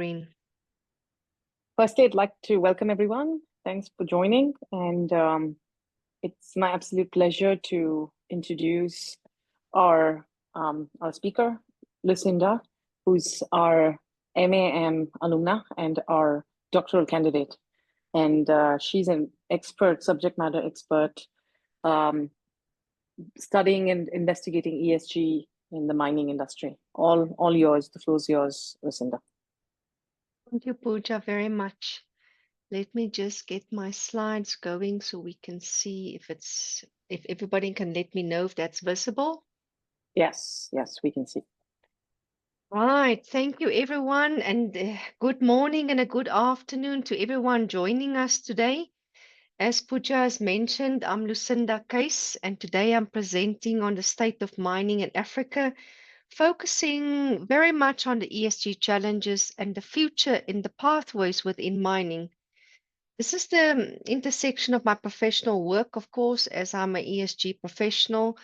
Green. Firstly, I'd like to welcome everyone. Thanks for joining. And it's my absolute pleasure to introduce our speaker, Lucinda, who's our MAM alumna and our doctoral candidate. And she's an expert, subject matter expert, studying and investigating ESG in the mining industry. All yours. The floor's yours, Lucinda. Thank you, Pooja, very much. Let me just get my slides going so we can see if everybody can let me know if that's visible. Yes, we can see. Right. Thank you, everyone. And good morning and a good afternoon to everyone joining us today. As Pooja has mentioned, I'm Lucinda Kuys, and today I'm presenting on the state of mining in Africa, focusing very much on the ESG challenges and the future in the pathways within mining. This is the intersection of my professional work, of course, as I'm an ESG professional.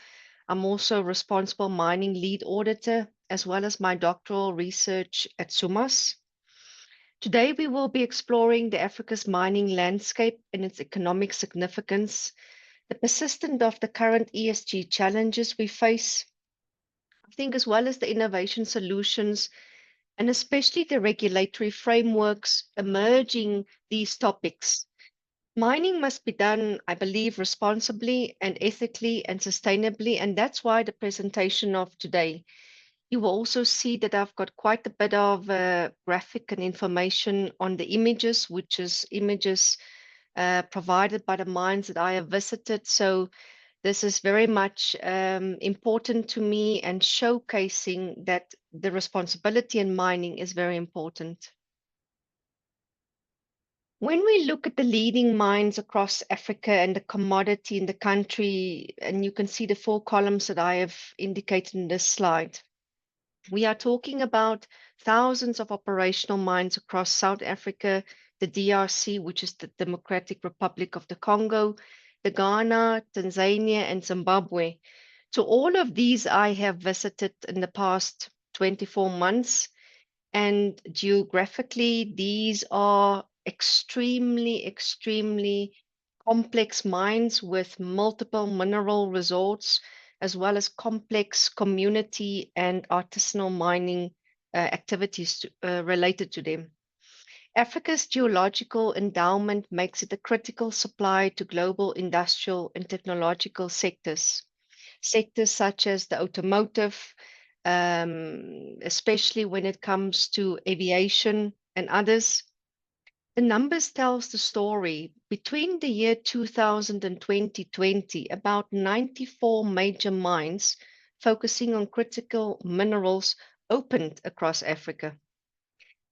I'm also responsible mining lead auditor, as well as my doctoral research at SUMAS. Today, we will be exploring the Africa's mining landscape and its economic significance, the persistence of the current ESG challenges we face, I think, as well as the innovation solutions, and especially the regulatory frameworks emerging these topics. Mining must be done, I believe, responsibly and ethically and sustainably, and that's why the presentation of today. You will also see that I've got quite a bit of graphic and information on the images, which is images provided by the mines that I have visited. So this is very much important to me and showcasing that the responsibility in mining is very important. When we look at the leading mines across Africa and the commodity in the country, and you can see the 4 columns that I have indicated in this slide, we are talking about thousands of operational mines across South Africa, the DRC, which is the Democratic Republic of the Congo, the Ghana, Tanzania, and Zimbabwe. So all of these I have visited in the past 24 months. And geographically, these are extremely complex mines with multiple mineral resorts, as well as complex community and artisanal mining activities related to them. Africa's geological endowment makes it a critical supply to global industrial and technological sectors. Sectors such as the automotive, especially when it comes to aviation and others. The numbers tells the story. Between the year 2000 and 2020, about 94 major mines focusing on critical minerals opened across Africa.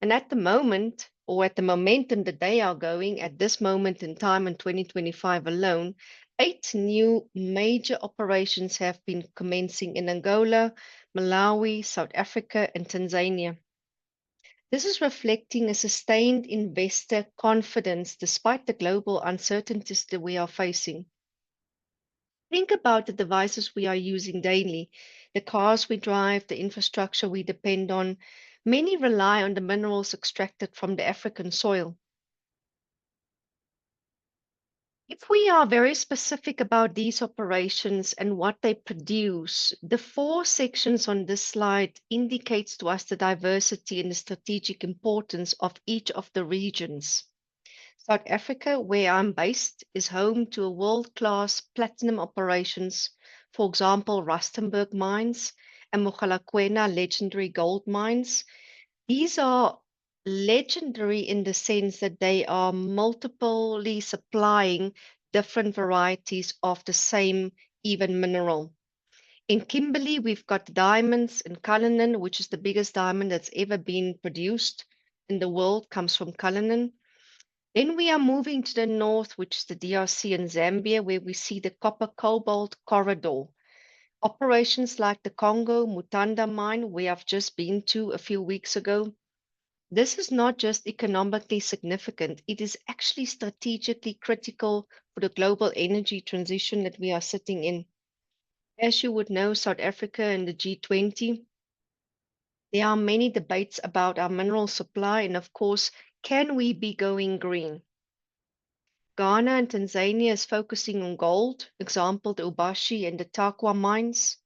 And at the moment, or at the momentum that they are going, at this moment in time in 2025 alone, 8 new major operations have been commencing in Angola, Malawi, South Africa, and Tanzania. This is reflecting a sustained investor confidence despite the global uncertainties that we are facing. Think about the devices we are using daily, the cars we drive, the infrastructure we depend on. Many rely on the minerals extracted from the African soil. If we are very specific about these operations and what they produce, the 4 sections on this slide indicates to us the diversity and the strategic importance of each of the regions. South Africa, where I'm based, is home to a world-class platinum operations, for example, Rustenburg mines and Mogalakwena legendary gold mines. These are legendary in the sense that they are multiply supplying different varieties of the same even mineral. In Kimberley, we've got diamonds in Cullinan, which is the biggest diamond that's ever been produced in the world, comes from Cullinan. Then we are moving to the north, which is the DRC and Zambia, where we see the copper cobalt corridor. Operations like the Congo Mutanda mine, we have just been to a few weeks ago. This is not just economically significant, it is actually strategically critical for the global energy transition that we are sitting in. As you would know, South Africa and the G20 There are many debates about our mineral supply, and of course, can we be going green? Ghana and Tanzania is focusing on gold, example the Ubashi and the Tarkwa mines.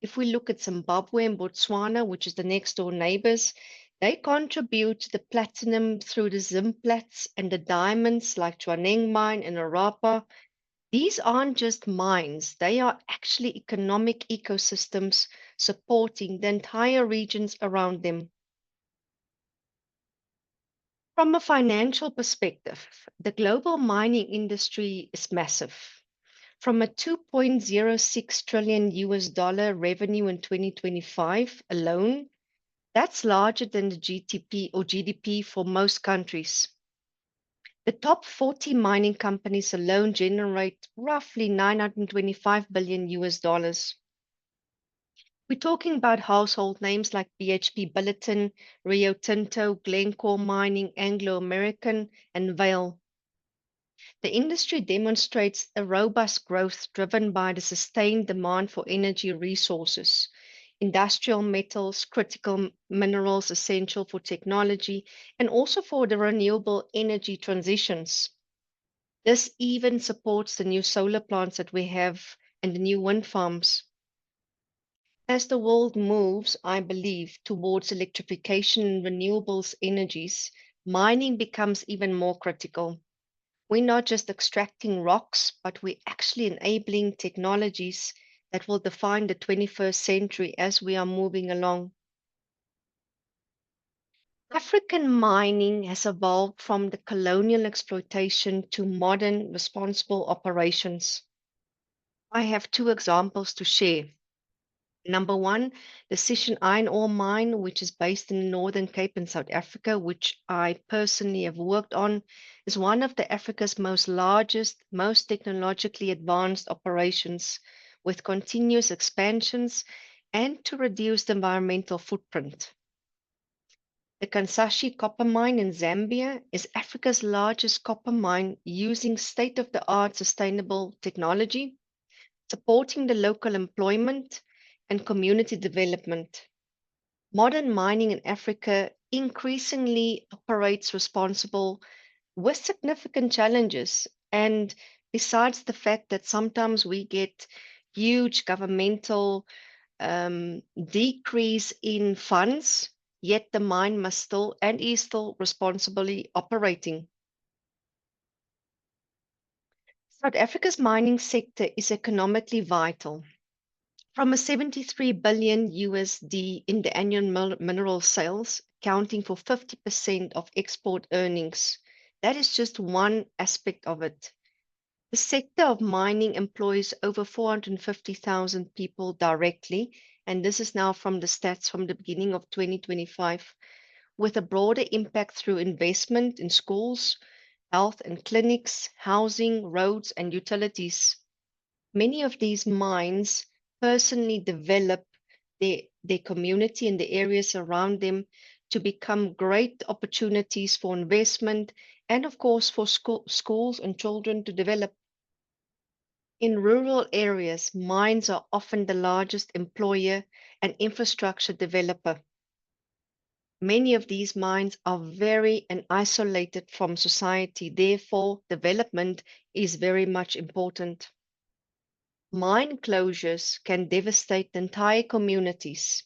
If we look at Zimbabwe and Botswana, which is the next door neighbors, they contribute to the platinum through the Zimplats and the diamonds like Chwaneng mine and Arapa. These aren't just mines, they are actually economic ecosystems supporting the entire regions around them. From a financial perspective, the global mining industry is massive. From a 2.06 trillion US dollar revenue in 2025 alone, that's larger than the GDP for most countries. The top 40 mining companies alone generate roughly 925 billion US dollars. We're talking about household names like BHP Billiton, Rio Tinto, Glencore Mining, Anglo American, and Vale. The industry demonstrates a robust growth driven by the sustained demand for energy resources, industrial metals, critical minerals essential for technology, and also for the renewable energy transitions. This even supports the new solar plants that we have and the new wind farms. As the world moves, I believe, towards electrification and renewables energies, mining becomes even more critical. We're not just extracting rocks, but we're actually enabling technologies that will define the 21st century as we are moving along. African mining has evolved from the colonial exploitation to modern responsible operations. I have two examples to share. Number one, the Sishen Iron Ore Mine, which is based in the Northern Cape in South Africa, which I personally have worked on, is one of the Africa's most largest, most technologically advanced operations with continuous expansions and to reduce the environmental footprint. The Kansashi copper mine in Zambia is Africa's largest copper mine using state-of-the-art sustainable technology, supporting the local employment and community development. Modern mining in Africa increasingly operates responsible with significant challenges. And besides the fact that sometimes we get huge governmental decrease in funds, yet the mine must still and is still responsibly operating. South Africa's mining sector is economically vital. From a 73 billion USD in the annual mineral sales, accounting for 50% of export earnings. That is just one aspect of it. The sector of mining employs over 450,000 people directly, and this is now from the stats from the beginning of 2025, with a broader impact through investment in schools, health and clinics, housing, roads, and utilities. Many of these mines personally develop their community and the areas around them to become great opportunities for investment and, of course, for schools and children to develop. In rural areas, mines are often the largest employer and infrastructure developer. Many of these mines are very and isolated from society, therefore, development is very much important. Mine closures can devastate entire communities,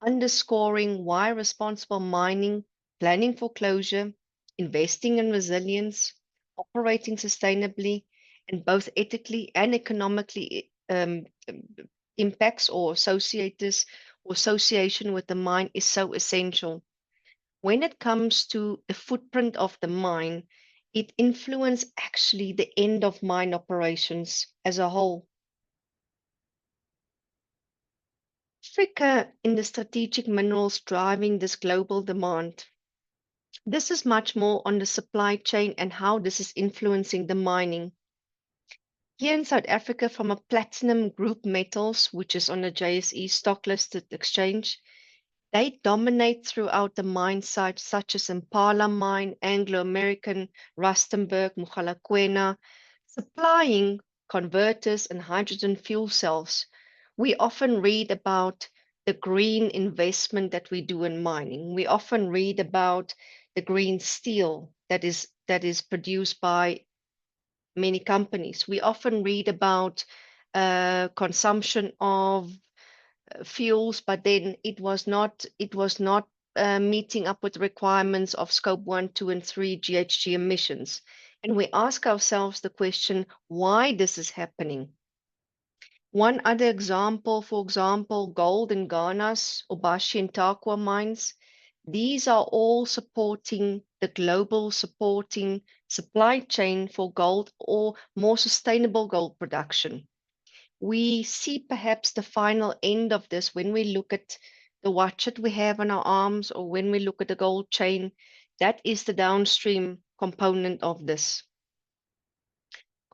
underscoring why responsible mining, planning for closure, investing in resilience, operating sustainably, and both ethically and economically impacts or association with the mine is so essential. When it comes to the footprint of the mine, it influences actually the end of mine operations as a whole. Africa in the strategic minerals driving this global demand. This is much more on the supply chain and how this is influencing the mining. Here in South Africa, from a platinum group metals, which is on a JSE stock listed exchange, they dominate throughout the mine sites such as Impala Mine, Anglo American, Rustenburg, Mogalakwena, supplying converters and hydrogen fuel cells. We often read about the green investment that we do in mining. We often read about the green steel that is produced by many companies. We often read about consumption of fuels, but then it was not meeting up with the requirements of scope 1, 2, and 3 GHG emissions. And we ask ourselves the question, why this is happening. One other example, for example, gold in Ghana's Obashi and Tarkwa mines. These are all supporting the global supporting supply chain for gold or more sustainable gold production. We see perhaps the final end of this when we look at the watch that we have on our arms or when we look at the gold chain. That is the downstream component of this.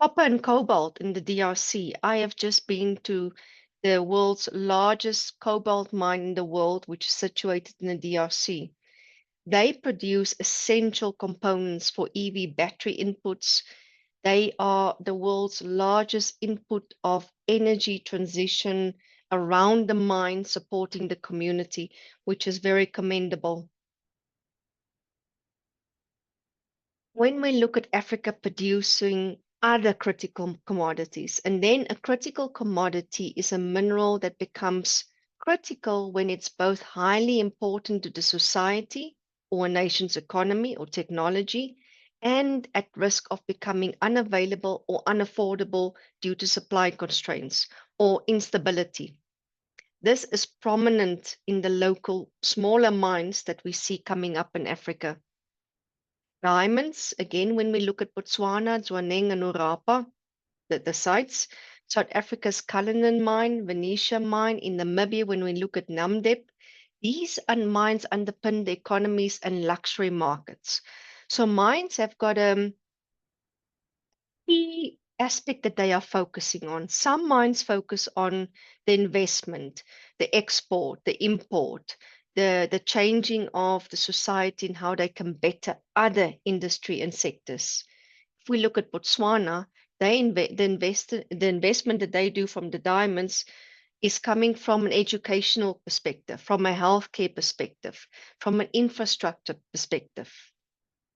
Copper and cobalt in the DRC. I have just been to the world's largest cobalt mine in the world, which is situated in the DRC. They produce essential components for EV battery inputs. They are the world's largest input of energy transition around the mine, supporting the community, which is very commendable. When we look at Africa producing other critical commodities, and then a critical commodity is a mineral that becomes critical when it's both highly important to the society or a nation's economy or technology, and at risk of becoming unavailable or unaffordable due to supply constraints or instability. This is prominent in the local smaller mines that we see coming up in Africa. Diamonds, again, when we look at Botswana, Zwaneng, and Urapa, the sites, South Africa's Cullinan mine, Venetia mine, in Namibia, when we look at Namdeb, these mines underpin the economies and luxury markets. So mines have got a key aspect that they are focusing on. Some mines focus on the investment, the export, the import, the changing of the society and how they can better other industry and sectors. If we look at Botswana, the investment that they do from the diamonds is coming from an educational perspective, from a healthcare perspective, from an infrastructure perspective.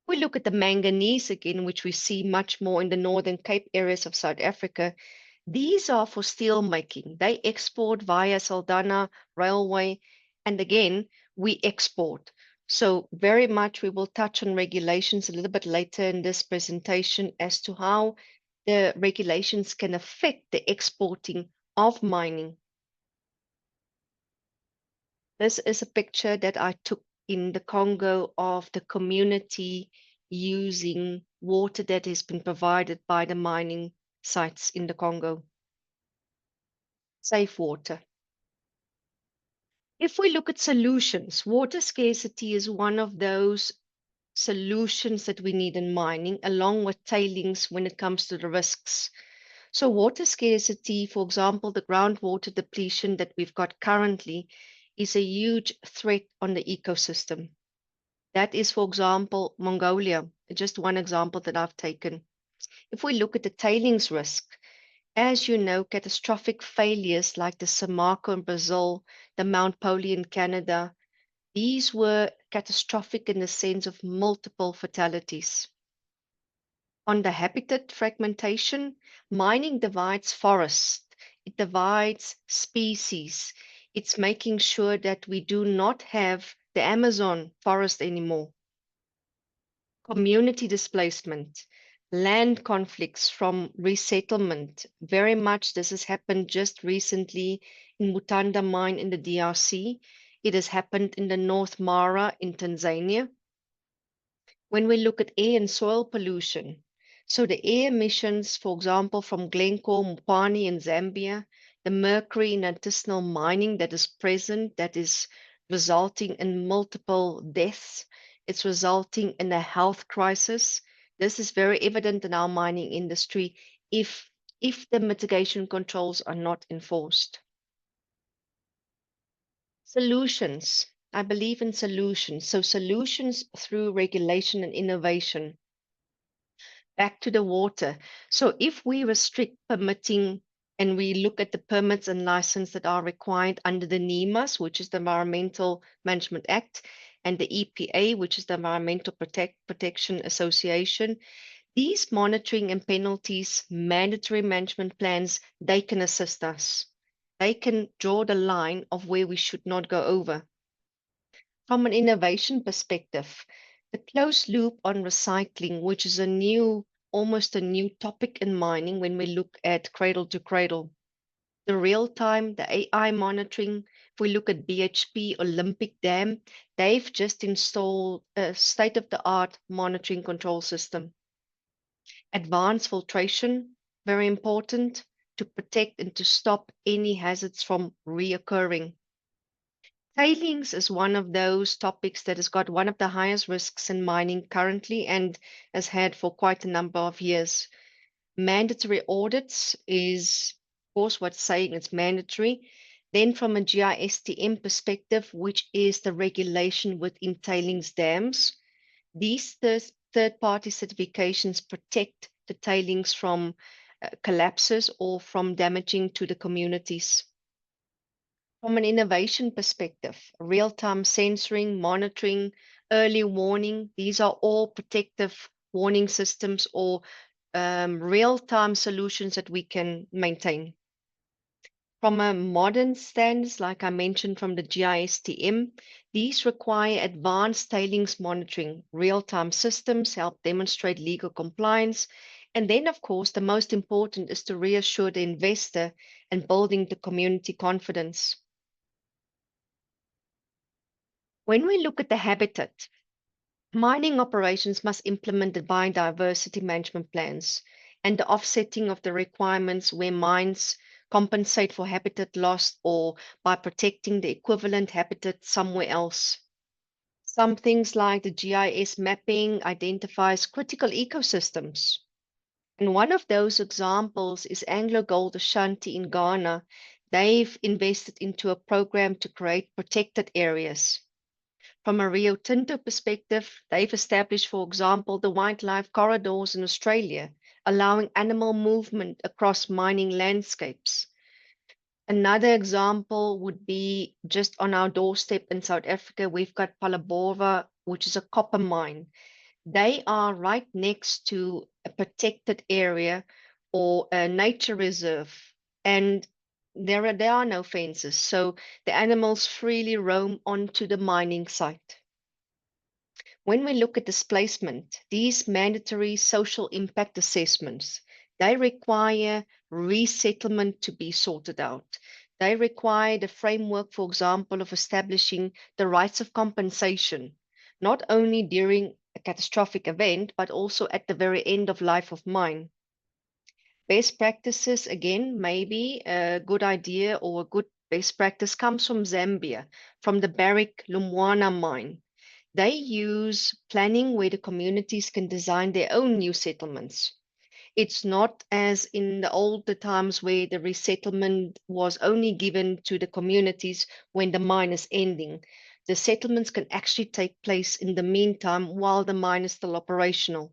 We look at the manganese again, which we see much more in the Northern Cape areas of South Africa. These are for steel making. They export via Saldanha Railway. And again, we export. So very much we will touch on regulations a little bit later in this presentation as to how the regulations can affect the exporting of mining. This is a picture that I took in the Congo of the community using water that has been provided by the mining sites in the Congo. Safe water. If we look at solutions, water scarcity is one of those solutions that we need in mining, along with tailings when it comes to the risks. So water scarcity, for example, the groundwater depletion that we've got currently is a huge threat on the ecosystem. That is, for example, Mongolia, just one example that I've taken. If we look at the tailings risk, as you know, catastrophic failures like the Samarco in Brazil, the Mount Polley in Canada, these were catastrophic in the sense of multiple fatalities. On the habitat fragmentation, mining divides forests, it divides species. It's making sure that we do not have the Amazon forest anymore. Community displacement, land conflicts from resettlement. Very much this has happened just recently in Mutanda mine in the DRC. It has happened in the North Mara in Tanzania. When we look at air and soil pollution, so the air emissions, for example, from Glencore, Mopani in Zambia, the mercury in artisanal mining that is present, that is resulting in multiple deaths. It's resulting in a health crisis. This is very evident in our mining industry if the mitigation controls are not enforced. Solutions. I believe in solutions. So solutions through regulation and innovation. Back to the water. So if we restrict permitting And we look at the permits and license that are required under the NEMAS, which is the Environmental Management Act, and the EPA, which is the Environmental Protection Association. These monitoring and penalties, mandatory management plans, they can assist us. They can draw the line of where we should not go over. From an innovation perspective, the closed loop on recycling, which is almost a new topic in mining when we look at cradle to cradle. The real time, the AI monitoring, if we look at BHP Olympic Dam, they've just installed a state of the art monitoring control system. Advanced filtration, very important to protect and to stop any hazards from reoccurring. Tailings is one of those topics that has got one of the highest risks in mining currently and has had for quite a number of years. Mandatory audits is, of course, what's saying it's mandatory. Then from a GISTM perspective, which is the regulation within tailings dams, these third-party certifications protect the tailings from collapses or from damaging to the communities. From an innovation perspective, real-time sensoring, monitoring, early warning, these are all protective warning systems or real-time solutions that we can maintain. From a modern standards, like I mentioned from the GISTM, these require advanced tailings monitoring. Real-time systems help demonstrate legal compliance. And then, of course, the most important is to reassure the investor and building the community confidence. When we look at the habitat, mining operations must implement the biodiversity management plans and the offsetting of the requirements where mines compensate for habitat loss or by protecting the equivalent habitat somewhere else. Some things like the GIS mapping identifies critical ecosystems. And one of those examples is Anglo Gold Ashanti in Ghana. They've invested into a program to create protected areas. From a Rio Tinto perspective, they've established, for example, the wildlife corridors in Australia, allowing animal movement across mining landscapes. Another example would be just on our doorstep in South Africa, we've got Palabora, which is a copper mine. They are right next to a protected area or a nature reserve, and there are no fences, so the animals freely roam onto the mining site. When we look at displacement, these mandatory social impact assessments, they require resettlement to be sorted out. They require the framework, for example, of establishing the rights of compensation, not only during a catastrophic event, but also at the very end of life of mine. Best practices, again, maybe a good idea or a good best practice comes from Zambia, from the Barrick Lumwana mine. They use planning where the communities can design their own new settlements. It's not as in the older times where the resettlement was only given to the communities when the mine is ending. The settlements can actually take place in the meantime while the mine is still operational.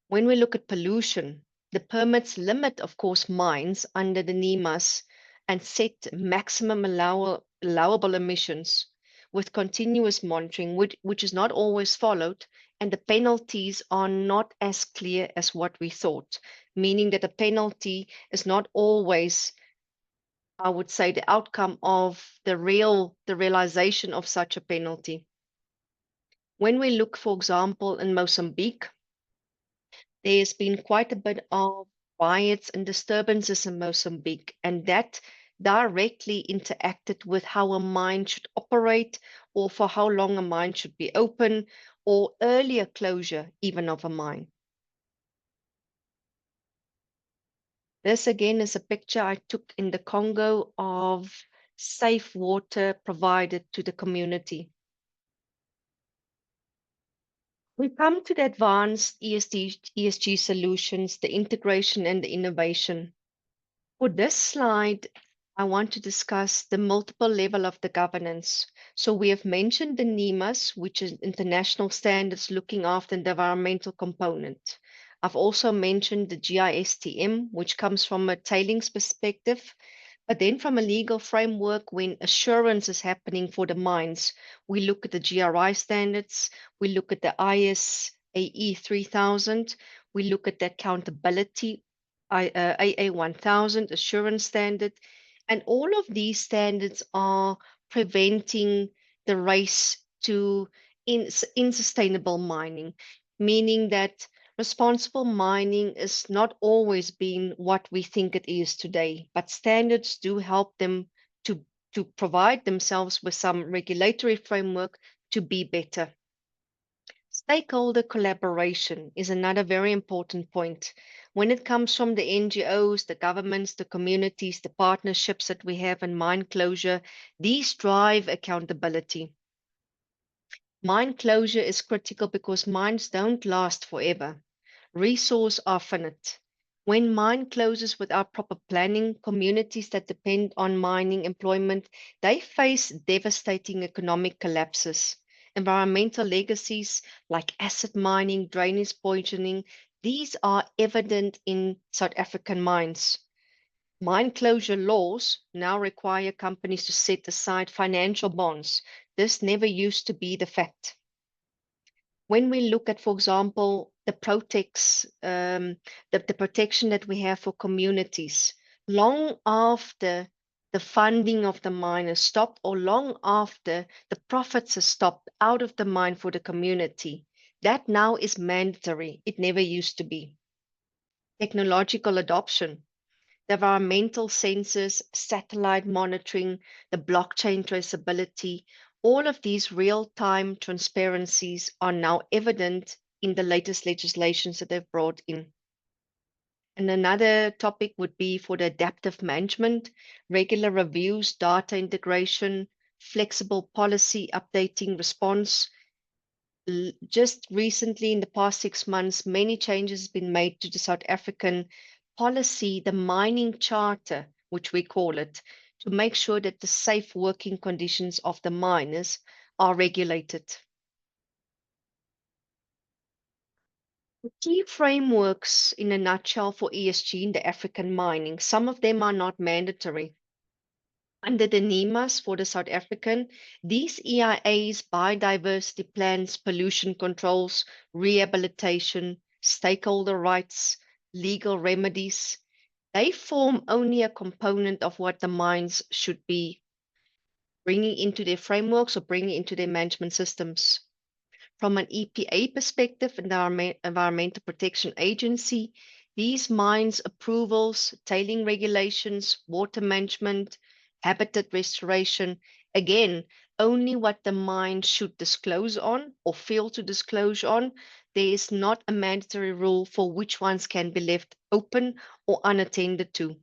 When we look at pollution, the permits limit, of course, mines under the NEMAS and set maximum allowable emissions with continuous monitoring, which is not always followed, and the penalties are not as clear as what we thought, meaning that the penalty is not always, I would say, the outcome of the realization of such a penalty. When we look, for example, in Mozambique, there's been quite a bit of riots and disturbances in Mozambique, and that directly interacted with how a mine should operate or for how long a mine should be open or earlier closure even of a mine. This again is a picture I took in the Congo of safe water provided to the community. We come to the advanced ESG solutions, the integration and the innovation. For this slide, I want to discuss the multiple level of the governance. So we have mentioned the NEMAS, which is international standards looking after the environmental component. I've also mentioned the GISTM, which comes from a tailings perspective. But then from a legal framework, when assurance is happening for the mines, we look at the GRI standards, we look at the ISAE 3000, we look at the accountability AA 1000 assurance standard, and all of these standards are preventing the race to insustainable mining, meaning that responsible mining is not always being what we think it is today, but standards do help them to provide themselves with some regulatory framework to be better. Stakeholder collaboration is another very important point. When it comes from the NGOs, the governments, the communities, the partnerships that we have in mine closure, these drive accountability. Mine closure is critical because mines don't last forever. Resources are finite. When mine closes without proper planning, communities that depend on mining employment, they face devastating economic collapses. Environmental legacies like acid mining, drainage poisoning, these are evident in South African mines. Mine closure laws now require companies to set aside financial bonds. This never used to be the fact. When we look at, for example, the protection that we have for communities, long after the funding of the mine is stopped or long after the profits are stopped out of the mine for the community, that now is mandatory. It never used to be. Technological adoption, the environmental sensors, satellite monitoring, the blockchain traceability, all of these real-time transparencies are now evident in the latest legislations that they've brought in. And another topic would be for the adaptive management, regular reviews, data integration, flexible policy updating response. Just recently, in the past 6 months, many changes have been made to the South African policy, the mining charter, which we call it, to make sure that the safe working conditions of the miners are regulated. The key frameworks in a nutshell for ESG in the African mining, some of them are not mandatory. Under the NEMAs for the South African, these EIAs, biodiversity plans, pollution controls, rehabilitation, stakeholder rights, legal remedies, they form only a component of what the mines should be bringing into their frameworks or bringing into their management systems. From an EPA perspective, Environmental Protection Agency, these mines approvals, tailing regulations, water management, habitat restoration, again, only what the mine should disclose on or fail to disclose on. There is not a mandatory rule for which ones can be left open or unattended to.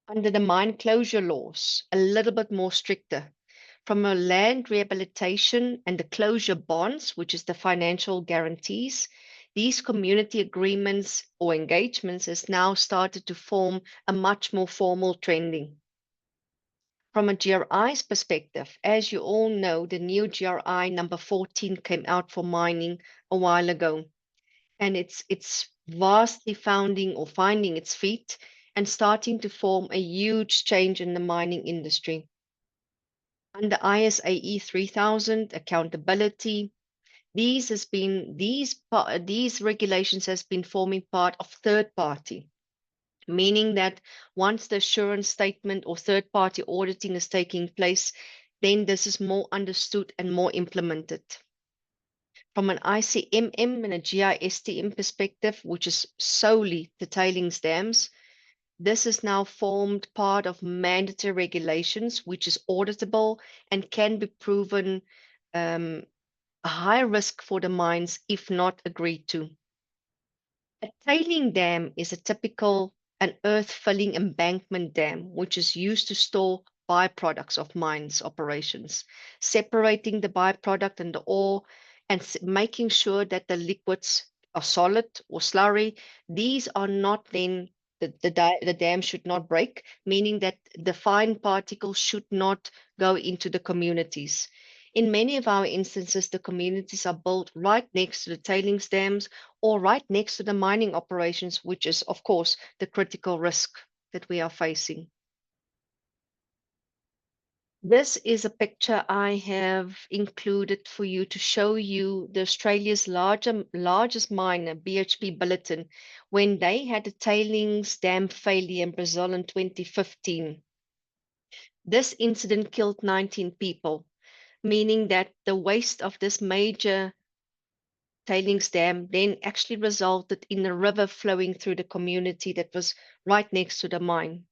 Under the mine closure laws, a little bit more stricter. From a land rehabilitation and the closure bonds, which is the financial guarantees, these community agreements or engagements has now started to form a much more formal trending. From a GRI's perspective, as you all know, the new GRI number 14 came out for mining a while ago, and it's vastly finding its feet and starting to form a huge change in the mining industry. Under ISAE 3000, accountability, these regulations has been forming part of third party, meaning that once the assurance statement or third party auditing is taking place, then this is more understood and more implemented. From an ICMM and a GISTM perspective, which is solely the tailings dams, this is now formed part of mandatory regulations, which is auditable and can be proven a high risk for the mines if not agreed to. A tailing dam is a typical an earth-filling embankment dam, which is used to store byproducts of mines operations, separating the byproduct and the ore and making sure that the liquids are solid or slurry. These are not then, the dam should not break, meaning that the fine particles should not go into the communities. In many of our instances, the communities are built right next to the tailings dams or right next to the mining operations, which is, of course, the critical risk that we are facing. This is a picture I have included for you to show you the Australia's largest miner, BHP Billiton, when they had a tailings dam failure in Brazil in 2015. This incident killed 19 people, meaning that the waste of this major tailings dam then actually resulted in a river flowing through the community that was right next to the mine.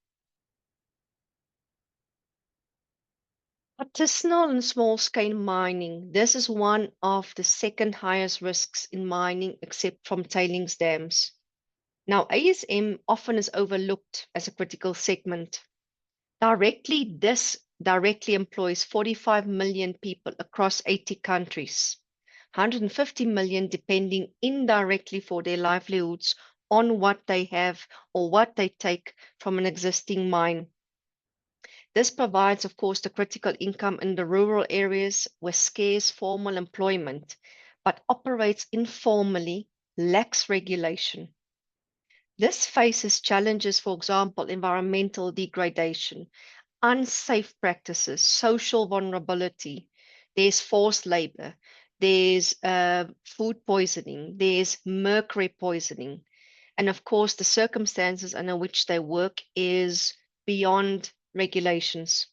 Artisanal and small-scale mining. This is one of the second highest risks in mining, except from tailings dams. Now, ASM often is overlooked as a critical segment. This directly employs 45 million people across 80 countries, 150 million depending indirectly for their livelihoods on what they have or what they take from an existing mine. This provides, of course, the critical income in the rural areas with scarce formal employment, but operates informally, lacks regulation. This faces challenges, for example, environmental degradation, unsafe practices, social vulnerability. There's forced labor, there's food poisoning, there's mercury poisoning. And of course, the circumstances under which they work is beyond regulations.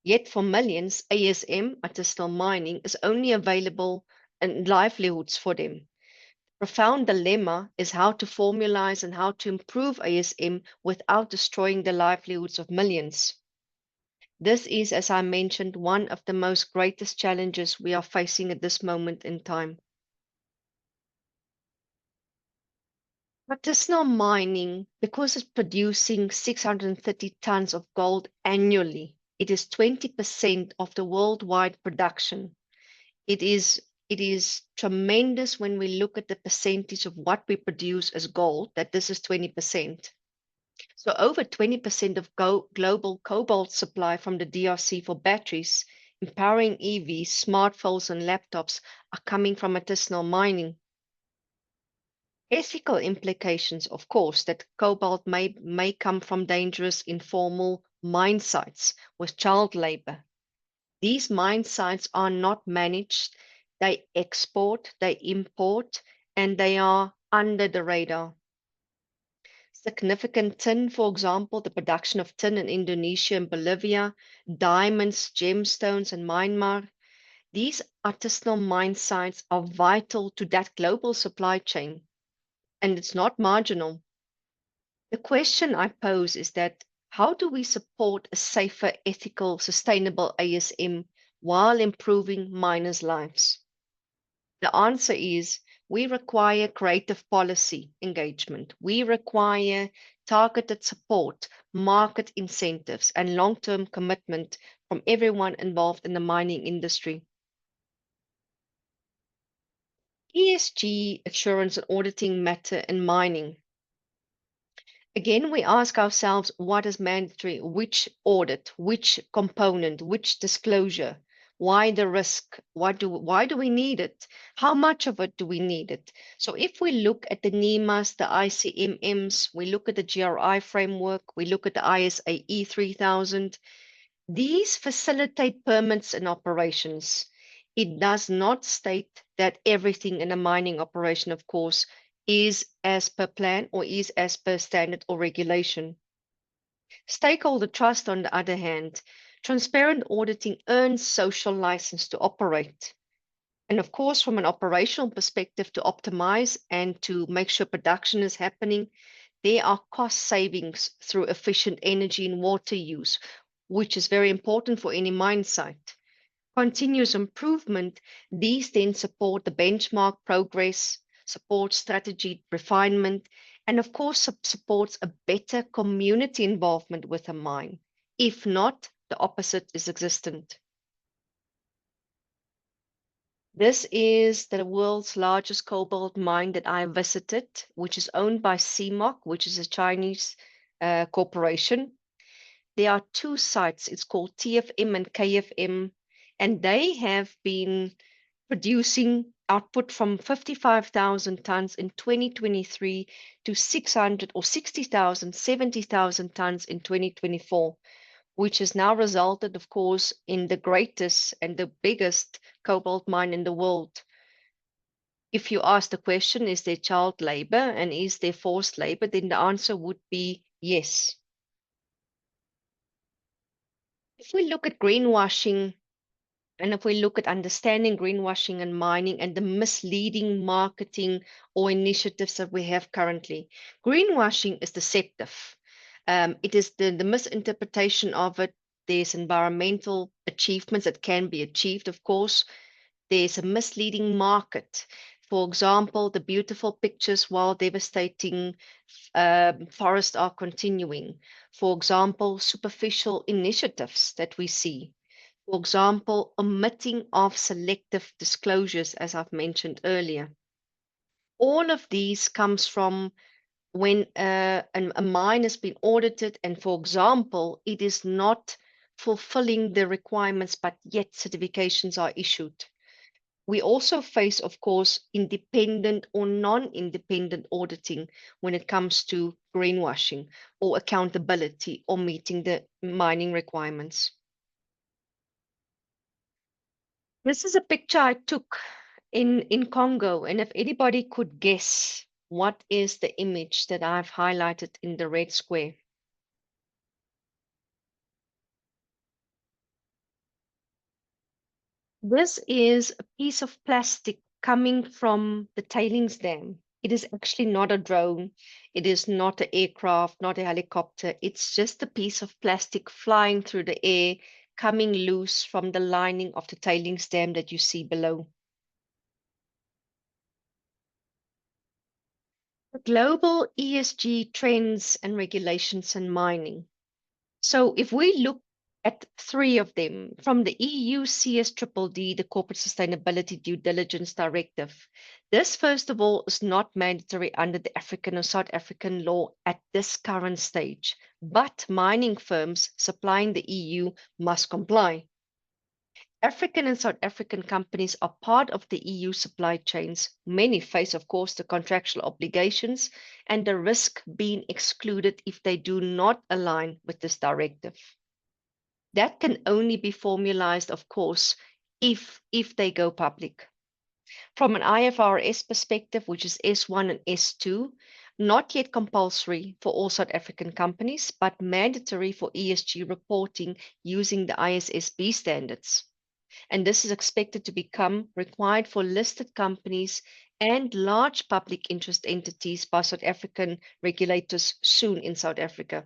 Yet for millions, ASM, artisanal mining, is only available and livelihoods for them. Profound dilemma is how to formalize and how to improve ASM without destroying the livelihoods of millions. This is, as I mentioned, one of the most greatest challenges we are facing at this moment in time. Artisanal mining, because it's producing 630 tons of gold annually, it is 20% of the worldwide production. It is tremendous when we look at the percentage of what we produce as gold, that this is 20%. So over 20% of global cobalt supply from the DRC for batteries, empowering EVs, smartphones, and laptops are coming from artisanal mining. Ethical implications, of course, that cobalt may come from dangerous informal mine sites with child labor. These mine sites are not managed. They export, they import, and they are under the radar. Significant tin, for example, the production of tin in Indonesia and Bolivia, diamonds, gemstones, and Myanmar. These artisanal mine sites are vital to that global supply chain, and it's not marginal. The question I pose is that how do we support a safer, ethical, sustainable ASM while improving miners' lives? The answer is we require creative policy engagement. We require targeted support, market incentives, and long-term commitment from everyone involved in the mining industry. ESG assurance and auditing matter in mining. Again, we ask ourselves what is mandatory, which audit, which component, which disclosure, why the risk, why do we need it, how much of it do we need it? So if we look at the NEMAs, the ICMMs, we look at the GRI framework, we look at the ISA E3000, these facilitate permits and operations. It does not state that everything in a mining operation, of course, is as per plan or is as per standard or regulation. Stakeholder trust, on the other hand, transparent auditing earns social license to operate. And of course, from an operational perspective, to optimize and to make sure production is happening, there are cost savings through efficient energy and water use, which is very important for any mine site. Continuous improvement, these then support the benchmark progress, support strategy refinement, and of course supports a better community involvement with a mine. If not, the opposite is existent. This is the world's largest cobalt mine that I visited, which is owned by CMOC, which is a Chinese corporation. There are two sites. It's called TFM and KFM. And they have been producing output from 55,000 tons in 2023 to 600 or 60,000, 70,000 tons in 2024, which has now resulted, of course, in the greatest and the biggest cobalt mine in the world. If you ask the question, is there child labor and is there forced labor, then the answer would be yes. If we look at greenwashing, and if we look at understanding greenwashing and mining and the misleading marketing or initiatives that we have currently, greenwashing is deceptive. It is the misinterpretation of it. There's environmental achievements that can be achieved, of course. There's a misleading market. For example, the beautiful pictures while devastating forests are continuing. For example, superficial initiatives that we see. For example, omitting of selective disclosures, as I've mentioned earlier. All of these comes from when a mine has been audited and, for example, it is not fulfilling the requirements, but yet certifications are issued. We also face, of course, independent or non-independent auditing when it comes to greenwashing or accountability or meeting the mining requirements. This is a picture I took in Congo, and if anybody could guess what is the image that I've highlighted in the red square. This is a piece of plastic coming from the tailings dam. It is actually not a drone. It is not an aircraft, not a helicopter. It's just a piece of plastic flying through the air, coming loose from the lining of the tailings dam that you see below. The global ESG trends and regulations in mining. So if we look at three of them, from the EU CSDDD, the Corporate Sustainability Due Diligence Directive, this, first of all, is not mandatory under the African or South African law at this current stage, but mining firms supplying the EU must comply. African and South African companies are part of the EU supply chains. Many face, of course, the contractual obligations and the risk being excluded if they do not align with this directive. That can only be formalized, of course, if they go public. From an IFRS perspective, which is S1 and S2, not yet compulsory for all South African companies, but mandatory for ESG reporting using the ISSB standards. And this is expected to become required for listed companies and large public interest entities by South African regulators soon in South Africa.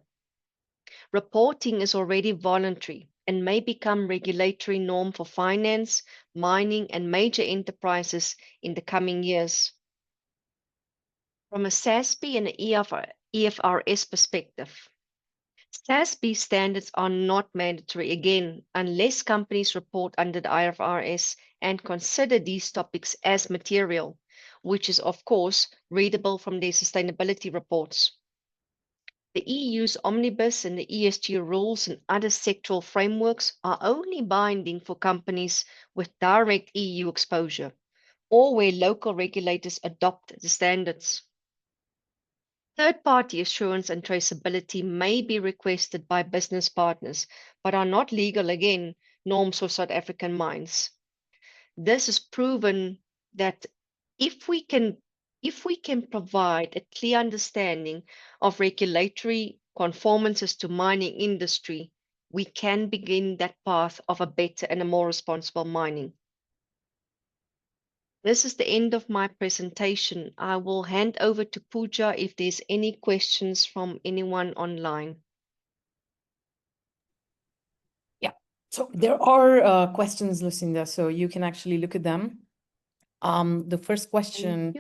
Reporting is already voluntary and may become regulatory norm for finance, mining, and major enterprises in the coming years. From a SASB and an EFRS perspective, SASB standards are not mandatory again unless companies report under the IFRS and consider these topics as material, which is, of course, readable from their sustainability reports. The EU's omnibus and the ESG rules and other sectoral frameworks are only binding for companies with direct EU exposure or where local regulators adopt the standards. Third-party assurance and traceability may be requested by business partners, but are not legal again norms for South African mines. This is proven that if we can provide a clear understanding of regulatory conformances to mining industry, we can begin that path of a better and a more responsible mining. This is the end of my presentation. I will hand over to Pooja if there's any questions from anyone online. Yeah, so there are questions, Lucinda, so you can actually look at them. The first question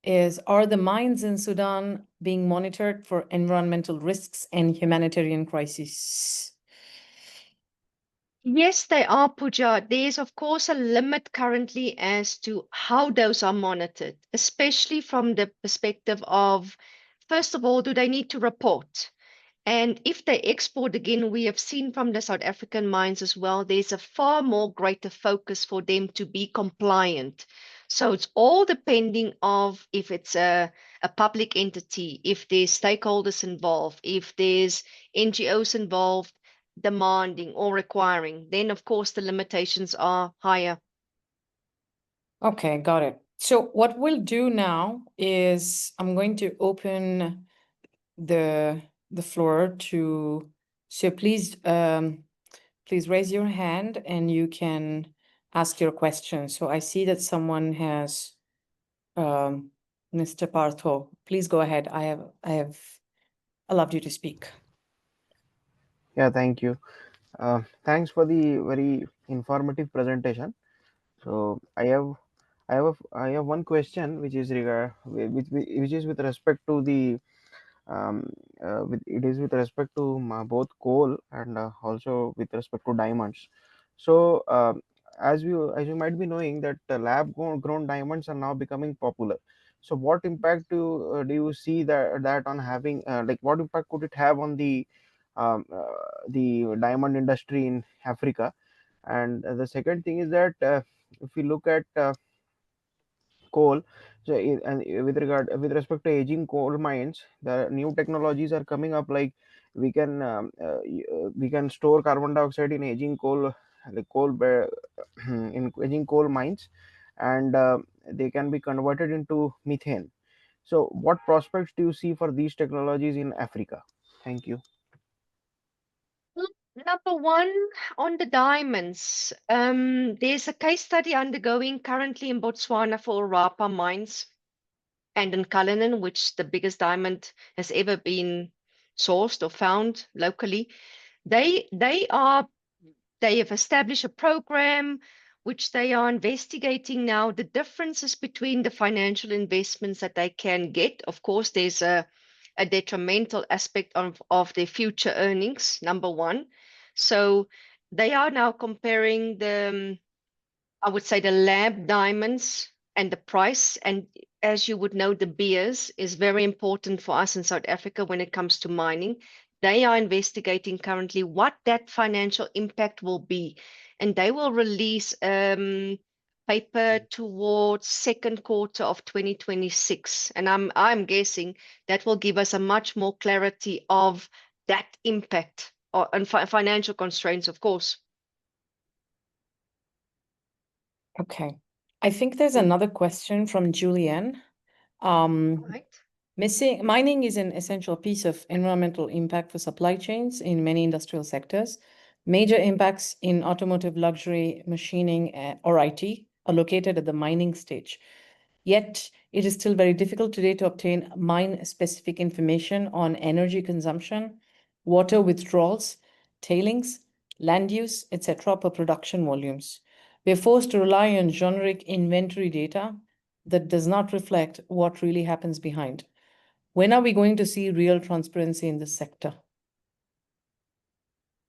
is, are the mines in Sudan being monitored for environmental risks and humanitarian crises? Yes, they are, Pooja. There's, of course, a limit currently as to how those are monitored, especially from the perspective of, first of all, do they need to report? And if they export again, we have seen from the South African mines as well, there's a far more greater focus for them to be compliant. So it's all depending of if it's a public entity, if there's stakeholders involved, if there's NGOs involved demanding or requiring, then of course the limitations are higher. Okay, got it. So what we'll do now is I'm going to open the floor to, so please please raise your hand and you can ask your question. So I see that someone has Mr. Partho. Please go ahead. I have allowed you to speak. Yeah, thank you. Thanks for the very informative presentation. So I have one question which is which is with respect to the it is with respect to both coal and also with respect to diamonds. So as you might be knowing that grown diamonds are now becoming popular. So what impact do you see that on having like what impact could it have on the diamond industry in Africa? And the second thing is that if we look at coal, so and with respect to aging coal mines, the new technologies are coming up, like we can store carbon dioxide in aging coal, like in aging coal mines, and they can be converted into methane. So what prospects do you see for these technologies in Africa? Thank you. Well, number one, on the diamonds, there's a case study undergoing currently in Botswana for Rapa mines and in Cullinan, which the biggest diamond has ever been sourced or found locally. They have established a program which they are investigating now the differences between the financial investments that they can get. Of course, there's a detrimental aspect of their future earnings, number one. So they are now comparing I would say the lab diamonds and the price. And as you would know, De Beers is very important for us in South Africa when it comes to mining. They are investigating currently what that financial impact will be, and they will release paper towards second quarter of 2026. And I'm guessing that will give us a much more clarity of that impact and financial constraints, of course. Okay. I think there's another question from Julianne. Right. Mining is an essential piece of environmental impact for supply chains in many industrial sectors. Major impacts in automotive, luxury, machining, or IT are located at the mining stage. Yet, it is still very difficult today to obtain mine-specific information on energy consumption, water withdrawals, tailings, land use, etc. per production volumes. We are forced to rely on generic inventory data that does not reflect what really happens behind. When are we going to see real transparency in this sector?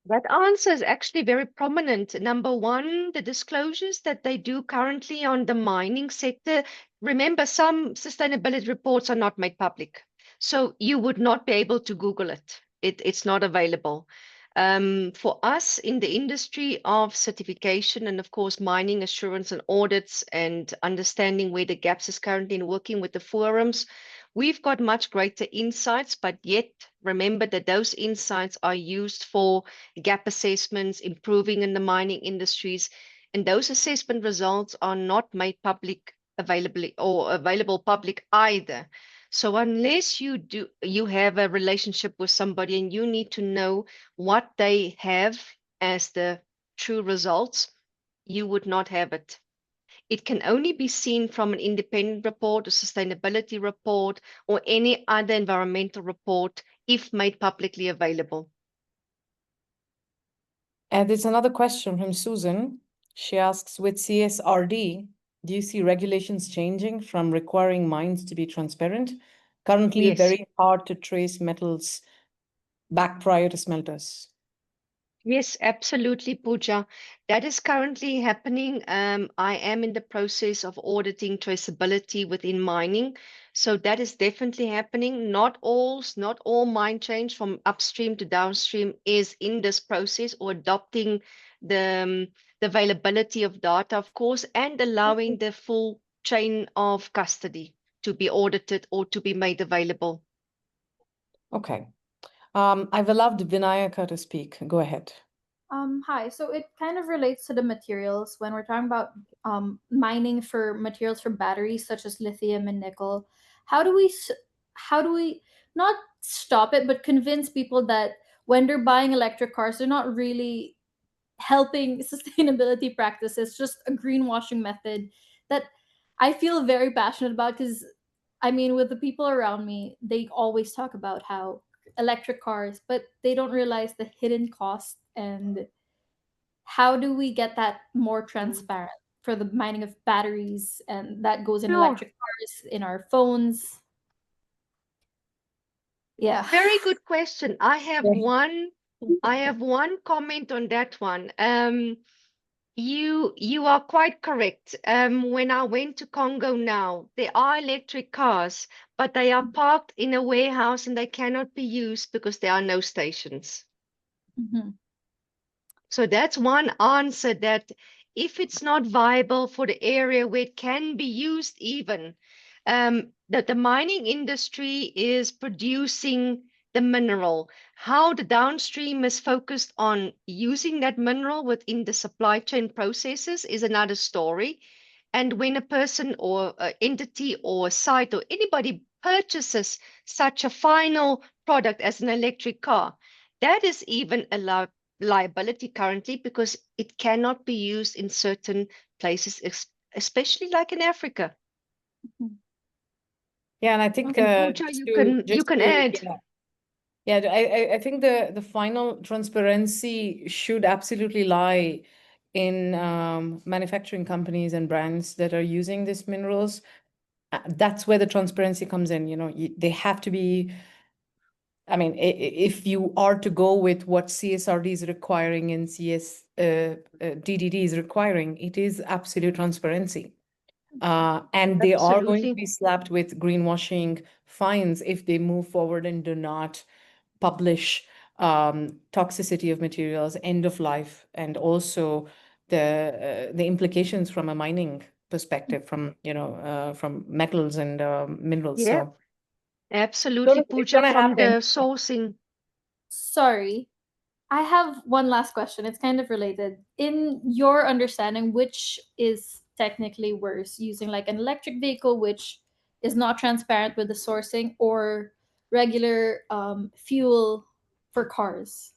That answer is actually very prominent. Number one, the disclosures that they do currently on the mining sector. Remember, some sustainability reports are not made public. So you would not be able to Google it. It's not available. For us in the industry of certification and, of course, mining assurance and audits and understanding where the gaps is currently in working with the forums, we've got much greater insights, but yet remember that those insights are used for gap assessments, improving in the mining industries, and those assessment results are not made public available public either. So unless you have a relationship with somebody and you need to know what they have as the true results, you would not have it. It can only be seen from an independent report, a sustainability report, or any other environmental report if made publicly available. And there's another question from Susan. She asks, with CSRD, do you see regulations changing from requiring mines to be transparent? Currently, Yes. very hard to trace metals back prior to smelters. Yes, absolutely, Pooja. That is currently happening. I am in the process of auditing traceability within mining. So that is definitely happening. Not all mine change from upstream to downstream is in this process or adopting the availability of data, of course, and allowing the full chain of custody to be audited or to be made available. Okay. I've allowed Vinayaka to speak. Go ahead. Hi. So it kind of relates to the materials when we're talking about mining for materials for batteries such as lithium and nickel. How do we how do we not stop it, but convince people that when they're buying electric cars, they're not really helping sustainability practices, just a greenwashing method that I feel very passionate about because I mean, with the people around me, they always talk about how electric cars, but they don't realize the hidden cost and how do we get that more transparent for the mining of batteries and that goes in Sure. electric cars, in our phones. Yeah. Very good question. Yeah. I have one comment on that one. You are quite correct. When I went to Congo now, there are electric cars, but they are parked in a warehouse and they cannot be used because there are no stations. Mhm. So that's one answer, that if it's not viable for the area where it can be used even, that the mining industry is producing the mineral. How the downstream is focused on using that mineral within the supply chain processes is another story. And when a person or a entity or a site or anybody purchases such a final product as an electric car, that is even a liability currently because it cannot be used in certain places, especially like in Africa. Mhm. Yeah, and I think And Pooja, just you to can you just can to add. yeah, I think the final transparency should absolutely lie in manufacturing companies and brands that are using these minerals. That's where the transparency comes in. You know, they have to be. I mean, if you are to go with what CSRD is requiring and DDD is requiring, it is absolute transparency. And they are going to Absolutely. be slapped with greenwashing fines if they move forward and do not publish toxicity of materials, end of life, and also the implications from a mining perspective, from from metals and minerals. Yeah, So absolutely, it's Pooja, gonna from happen. the sourcing. Sorry. I have one last question. It's kind of related. In your understanding, which is technically worse, using like an electric vehicle, which is not transparent with the sourcing, or regular fuel for cars?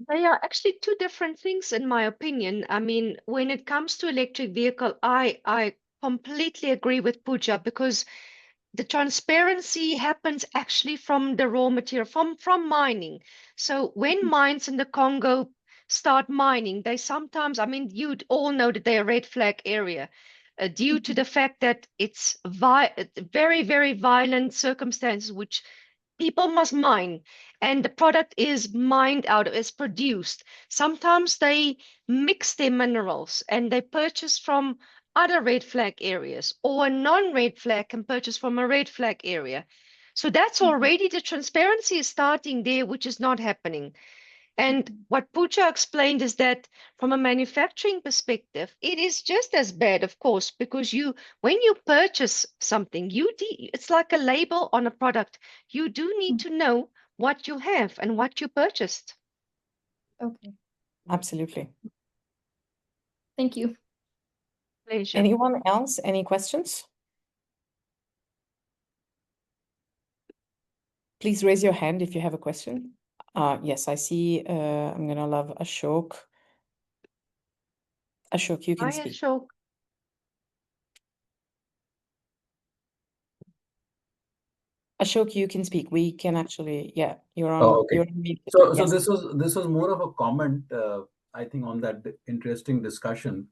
They are actually two different things, in my opinion. I mean, when it comes to electric vehicle, I completely agree with Pooja because the transparency happens actually from the raw material, from mining. So when mines in the Congo start mining, they sometimes, I mean, you'd all know that they're a red flag area. Due to the fact that it's very, very violent circumstances which people must mine, and the product is mined out, is produced. Sometimes they mix their minerals and they purchase from other red flag areas, or a non-red flag can purchase from a red flag area. So that's already the transparency is starting there, which is not happening. And what Pooja explained is that from a manufacturing perspective, it is just as bad, of course, because when you purchase something, it's like a label on a product. You do need to know what you have and what you purchased. Okay. Absolutely. Thank you. Pleasure. Anyone else? Any questions? Please raise your hand if you have a question. Yes, I see. I'm gonna love Ashok. Ashok, you can Hi, speak. Ashok. Ashok, you can speak. We can actually, yeah, Oh, okay. you're on mute. So Yes. this was more of a comment, I think, on that interesting discussion.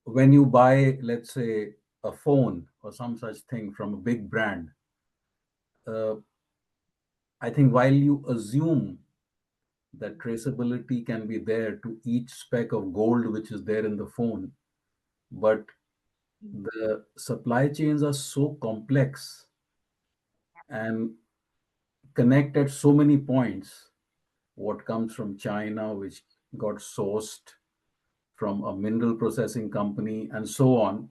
When you buy, let's say, a phone or some such thing from a big brand, uh, I think while you assume that traceability can be there to each speck of gold which is there in the phone, but the supply chains are so complex and connect at so many points. What comes from China, which got sourced from a mineral processing company, and so on.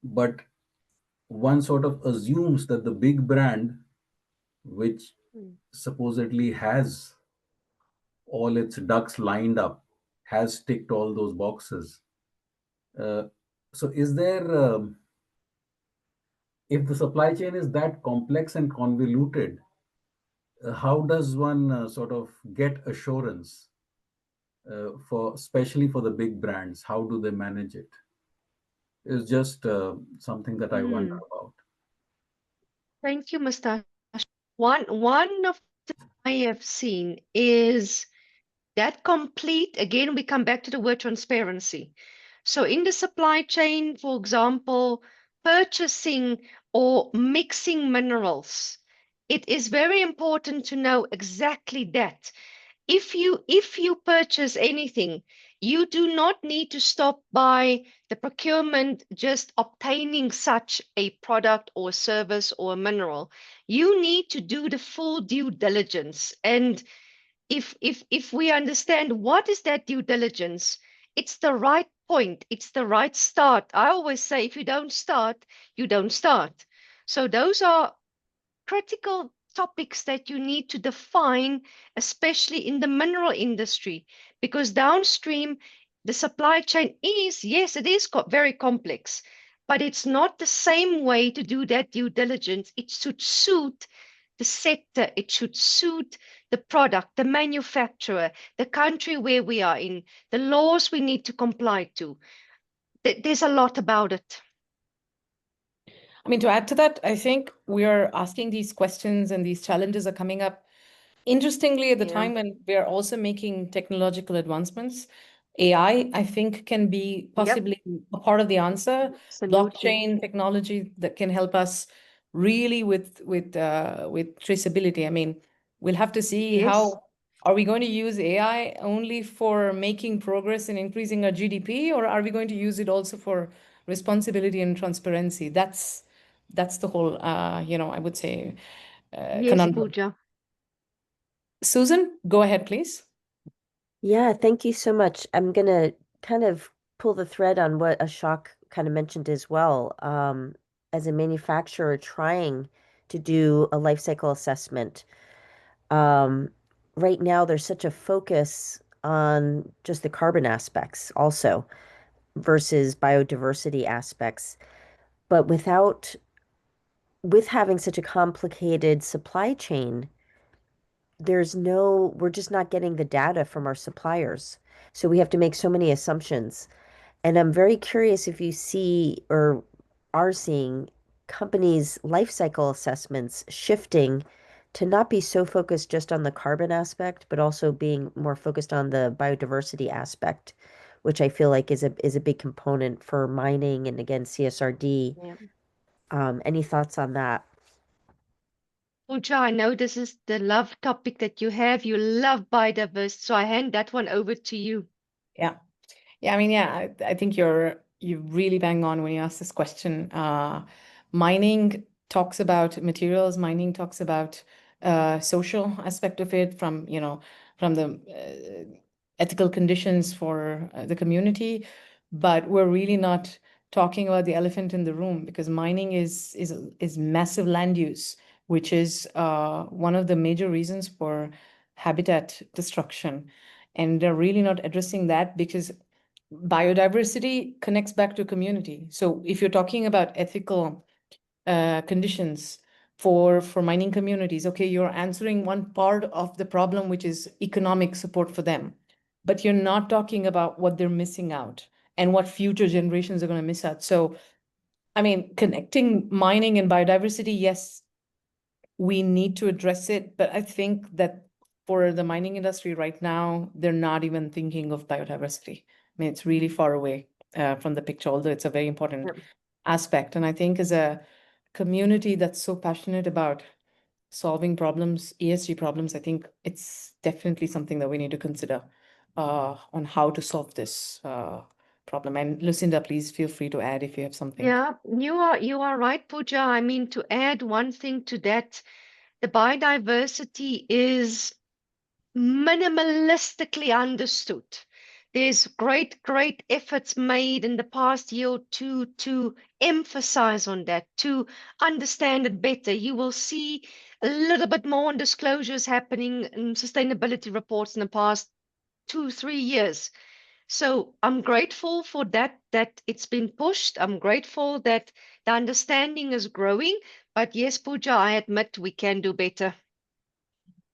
But one sort of assumes that the big brand, which supposedly has all its ducks lined up, has ticked all those boxes. Uh, so, is there, if the supply chain is that complex and convoluted, how does one sort of get assurance for, especially for the big brands? How do they manage it? It's just something that I wonder Mm. about. Thank you, Mr. One of the I have seen is that complete, again, we come back to the word transparency. So in the supply chain, for example, purchasing or mixing minerals, it is very important to know exactly that. If you purchase anything, you do not need to stop by the procurement just obtaining such a product or service or mineral. You need to do the full due diligence. And if we understand what is that due diligence, it's the right point, it's the right start. I always say if you don't start, you don't start. So those are critical topics that you need to define, especially in the mineral industry, because downstream, the supply chain is, yes, it is very complex, but it's not the same way to do that due diligence. It should suit the sector, it should suit the product, the manufacturer, the country where we are in, the laws we need to comply to. There's a lot about it. I mean, to add to that, I think we are asking these questions and these challenges are coming up interestingly at the Yeah. time when we are also making technological advancements. AI, I think, can be Yep, possibly a part of the answer. absolutely. Blockchain technology that can help us really with traceability. I mean, we'll have to see Yes. how are we going to use AI only for making progress and increasing our GDP, or are we going to use it also for responsibility and transparency? That's the whole, I would say, Yes, conundrum. Pooja. Susan, go ahead, please. Yeah, thank you so much. I'm gonna kind of pull the thread on what Ashok kind of mentioned as well. As a manufacturer trying to do a life cycle assessment, right now there's such a focus on just the carbon aspects also versus biodiversity aspects. But with having such a complicated supply chain, we're just not getting the data from our suppliers. So we have to make so many assumptions. And I'm very curious if you see or are seeing companies' life cycle assessments shifting to not be so focused just on the carbon aspect, but also being more focused on the biodiversity aspect, which I feel like is a big component for mining and again CSRD. Yeah. Any thoughts on that? Pooja, I know this is the love topic that you have. You love biodiversity, so I hand that one over to you. Yeah. Yeah, I mean, yeah, I think you really bang on when you ask this question. Mining talks about materials, mining talks about social aspect of it from the ethical conditions for the community, but we're really not talking about the elephant in the room because mining is massive land use, which is one of the major reasons for habitat destruction. And they're really not addressing that because biodiversity connects back to community. So if you're talking about ethical conditions for mining communities, okay, you're answering one part of the problem, which is economic support for them, but you're not talking about what they're missing out and what future generations are going to miss out. So, I mean, connecting mining and biodiversity, yes, we need to address it, but I think that for the mining industry right now, they're not even thinking of biodiversity. I mean, it's really far away from the picture, although it's a very important Yep. aspect. And I think as a community that's so passionate about solving problems, ESG problems, I think it's definitely something that we need to consider on how to solve this problem. And Lucinda, please feel free to add if you have something. Yeah, you are right, Pooja. I mean, to add one thing to that, the biodiversity is minimalistically understood. There's great efforts made in the past year or two to emphasize on that, to understand it better. You will see a little bit more on disclosures happening in sustainability reports in the past 2-3 years. So I'm grateful for that it's been pushed. I'm grateful that the understanding is growing. But yes, Pooja, I admit we can do better.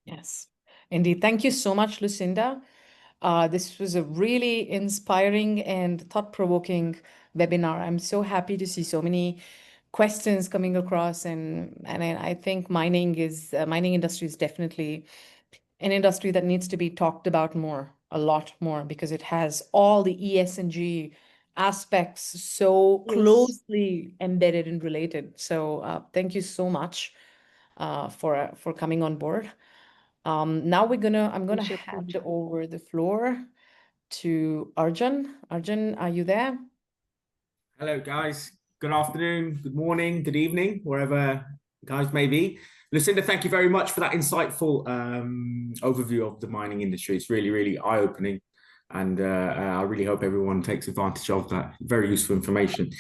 Yes, indeed. Thank you so much, Lucinda. This was a really inspiring and thought-provoking webinar. I'm so happy to see so many questions coming across, and I think mining industry is definitely an industry that needs to be talked about more, a lot more, because it has all the ESG aspects so Yes. closely embedded and related. So thank you so much for coming on board. Now I'm gonna Thank you, hand Pooja. over the floor to Arjun. Arjun, are you there? Hello, guys. Good afternoon, good morning, good evening, wherever guys may be. Lucinda, thank you very much for that insightful overview of the mining industry. It's really, really eye-opening. And I really hope everyone takes advantage of that. Very useful information.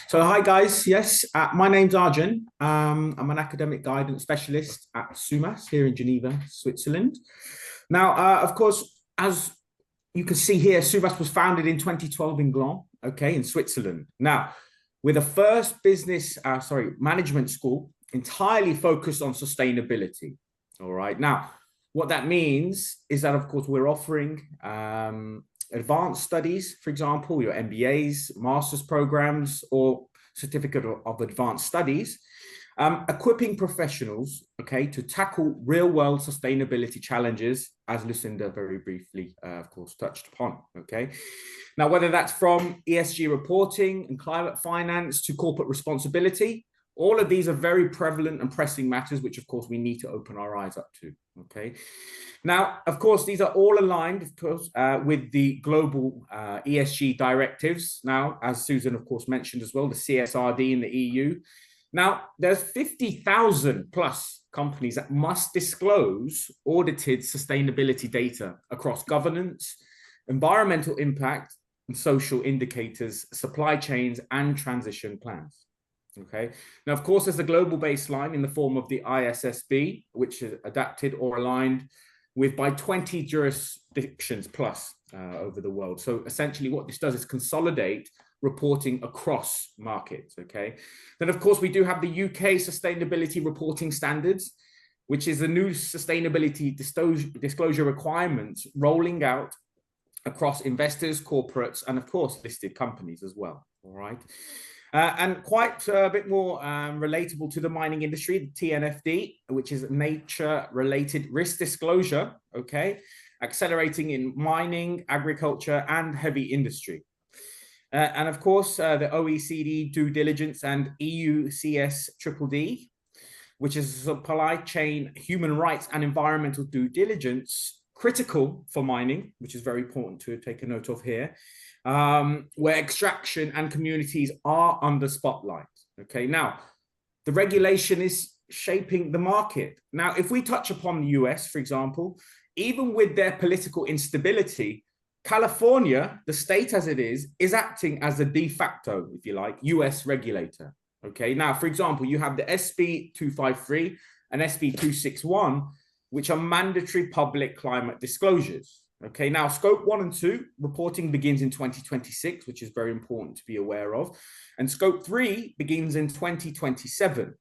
So hi, guys. Yes, my name's Arjun. I'm an academic guidance specialist at SUMAS here in Geneva, Switzerland. Now, of course, as you can see here, SUMAS was founded in 2012 in Gland, okay, in Switzerland. Now, we're the first management school entirely focused on sustainability. All right. Now, what that means is that, of course, we're offering advanced studies, for example, your MBAs, master's programs, or certificate of advanced studies, equipping professionals, okay, to tackle real-world sustainability challenges, as Lucinda very briefly, of course, touched upon, okay? Now, whether that's from ESG reporting and climate finance to corporate responsibility, all of these are very prevalent and pressing matters, which, of course, we need to open our eyes up to, okay? Now, of course, these are all aligned, of course, with the global ESG directives. Now, as Susan, of course, mentioned as well, the CSRD in the EU. Now, there's 50,000 plus companies that must disclose audited sustainability data across governance, environmental impact, and social indicators, supply chains, and transition plans. Okay. Now, of course, there's a global baseline in the form of the ISSB, which is adapted or aligned with by 20 jurisdictions plus over the world. So essentially what this does is consolidate reporting across markets, okay? Then, of course, we do have the UK Sustainability Reporting Standards, which is a new sustainability disclosure requirements rolling out across investors, corporates, and, of course, listed companies as well, all right? And quite a bit more relatable to the mining industry, the TNFD, which is nature-related risk disclosure, okay? Accelerating in mining, agriculture, and heavy industry. And of course, the OECD due diligence and EU CSDDD, which is supply chain, human rights, and environmental due diligence, critical for mining, which is very important to take a note of here, where extraction and communities are under spotlight. Okay, now the regulation is shaping the market. Now, if we touch upon the US, for example, even with their political instability, California, the state as it is acting as a de facto, if you like, US regulator. Okay, now, for example, you have the SB 253 and SB 261, which are mandatory public climate disclosures. Okay, now scope 1 and 2 reporting begins in 2026, which is very important to be aware of. And scope 3 begins in 2027.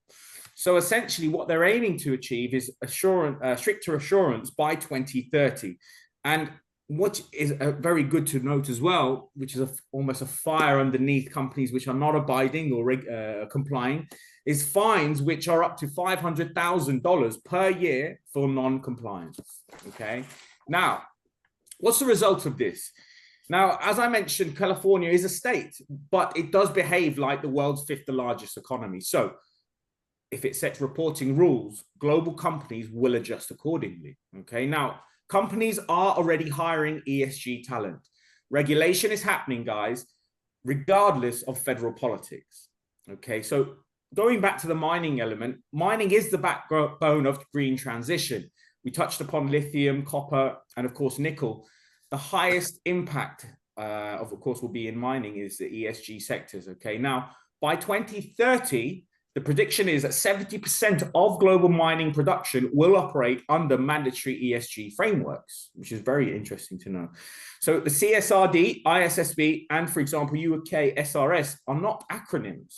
So essentially what they're aiming to achieve is stricter assurance by 2030. And what is very good to note as well, which is almost a fire underneath companies which are not abiding or complying, is fines which are up to $500,000 per year for non-compliance. Okay, now, what's the result of this? Now, as I mentioned, California is a state, but it does behave like the world's 5th largest economy. So if it sets reporting rules, global companies will adjust accordingly. Okay, now companies are already hiring ESG talent. Regulation is happening, guys, regardless of federal politics. Okay, so going back to the mining element, mining is the backbone of green transition. We touched upon lithium, copper, and of course, nickel. The highest impact, of course, will be in mining is the ESG sectors. Okay, now by 2030, the prediction is that 70% of global mining production will operate under mandatory ESG frameworks, which is very interesting to know. So the CSRD, ISSB, and for example, UK SRS are not acronyms.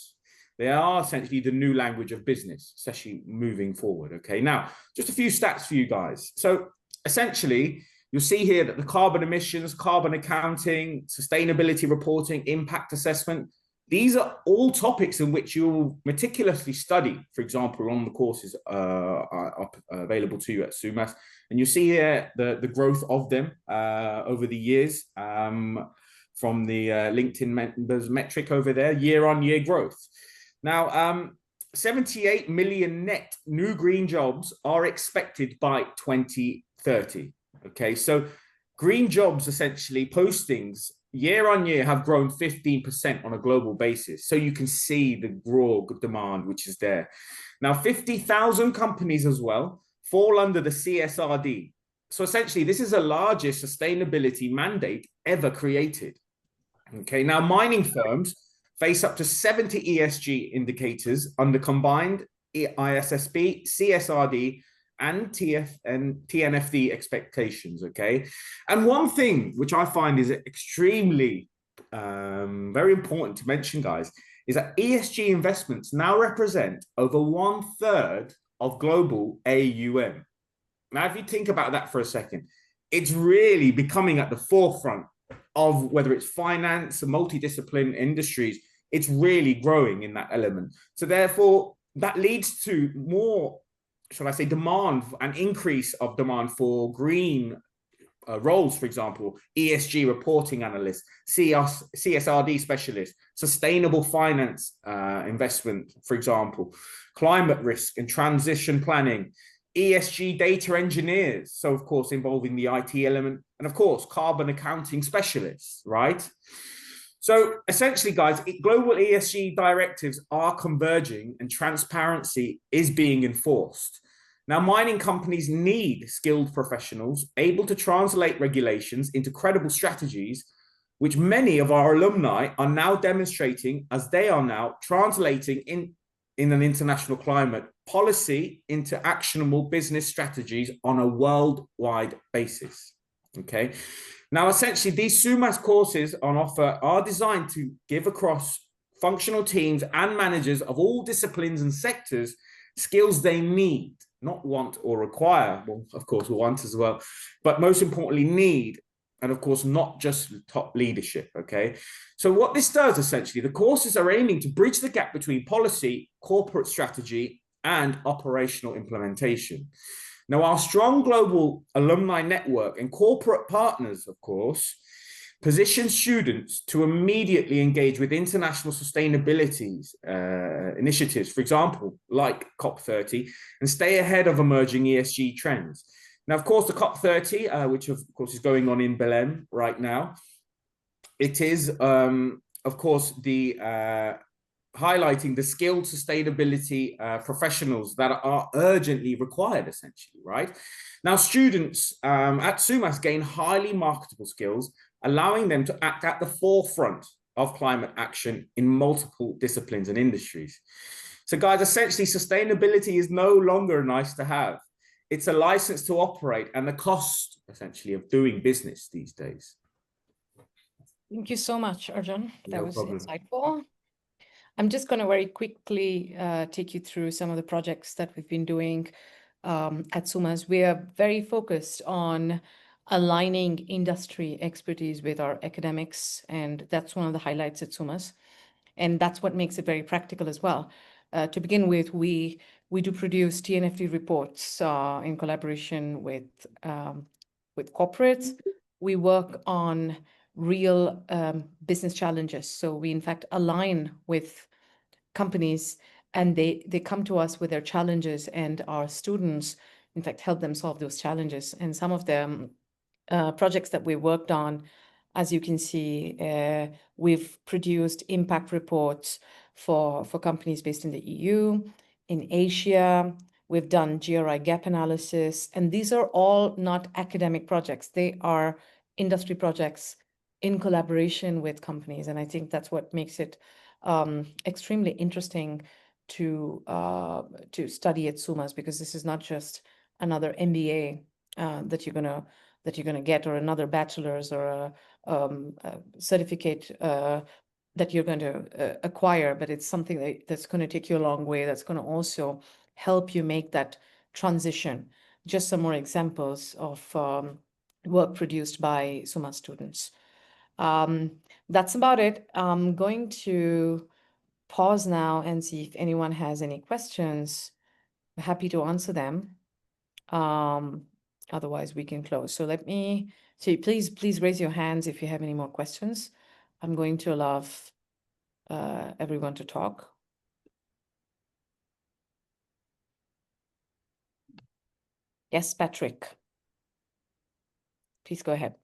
They are essentially the new language of business, especially moving forward. Okay, now just a few stats for you guys. So essentially, you'll see here that the carbon emissions, carbon accounting, sustainability reporting, impact assessment, these are all topics in which you'll meticulously study, for example, on the courses are available to you at SUMAS. And you see here the growth of them over the years from the LinkedIn members metric over there, year-on-year growth. Now, 78 million net new green jobs are expected by 2030. Okay, so green jobs, essentially postings year on year, have grown 15% on a global basis. So you can see the raw demand which is there. Now, 50,000 companies as well fall under the CSRD. So essentially, this is the largest sustainability mandate ever created. Okay, now mining firms face up to 70 ESG indicators under combined ISSB, CSRD, and TNFD expectations. Okay, and one thing which I find is extremely very important to mention, guys, is that ESG investments now represent over 1/3 of global AUM. Now, if you think about that for a second, it's really becoming at the forefront of whether it's finance or multidiscipline industries. It's really growing in that element. So therefore, that leads to more, shall I say, demand, an increase of demand for green roles, for example, ESG reporting analysts, CSRD specialists, sustainable finance investment, for example, climate risk and transition planning, ESG data engineers, so of course involving the IT element, and of course carbon accounting specialists, right? So essentially, guys, global ESG directives are converging and transparency is being enforced. Now, mining companies need skilled professionals able to translate regulations into credible strategies, which many of our alumni are now demonstrating as they are now translating in an international climate policy into actionable business strategies on a worldwide basis. Okay. Now, essentially, these SUMAS courses on offer are designed to give across functional teams and managers of all disciplines and sectors skills they need, not want or require. Well, of course, want as well, but most importantly, need. And of course, not just top leadership. Okay. So what this does, essentially, the courses are aiming to bridge the gap between policy, corporate strategy, and operational implementation. Now, our strong global alumni network and corporate partners, of course, position students to immediately engage with international sustainability initiatives, for example, like COP30, and stay ahead of emerging ESG trends. Now, of course, the COP30, which of course is going on in Belém right now, it is, of course, the highlighting the skilled sustainability professionals that are urgently required, essentially, right? Now, students at SUMAS gain highly marketable skills, allowing them to act at the forefront of climate action in multiple disciplines and industries. So, guys, essentially, sustainability is no longer nice to have. It's a license to operate and the cost, essentially, of doing business these days. Thank you so much, Arjun. That was problem. insightful. I'm just going to very quickly take you through some of the projects that we've been doing at SUMAS. We are very focused on aligning industry expertise with our academics, and that's one of the highlights at SUMAS. And that's what makes it very practical as well. To begin with, we do produce TNFD reports in collaboration with corporates. We work on real business challenges. So we, in fact, align with companies and they come to us with their challenges, and our students, in fact, help them solve those challenges. And some of the projects that we worked on, as you can see, we've produced impact reports for companies based in the EU, in Asia. We've done GRI gap analysis, and these are all not academic projects. They are industry projects in collaboration with companies. And I think that's what makes it extremely interesting to study at SUMAS, because this is not just another MBA that you're gonna get, or another bachelor's, or a certificate that you're going to acquire, but it's something that's going to take you a long way, that's going to also help you make that transition. Just some more examples of work produced by SUMAS students. That's about it. I'm going to pause now and see if anyone has any questions. I'm happy to answer them. Otherwise, we can close. So let me see. Please raise your hands if you have any more questions. I'm going to allow everyone to talk. Yes, Patrick. Please go ahead.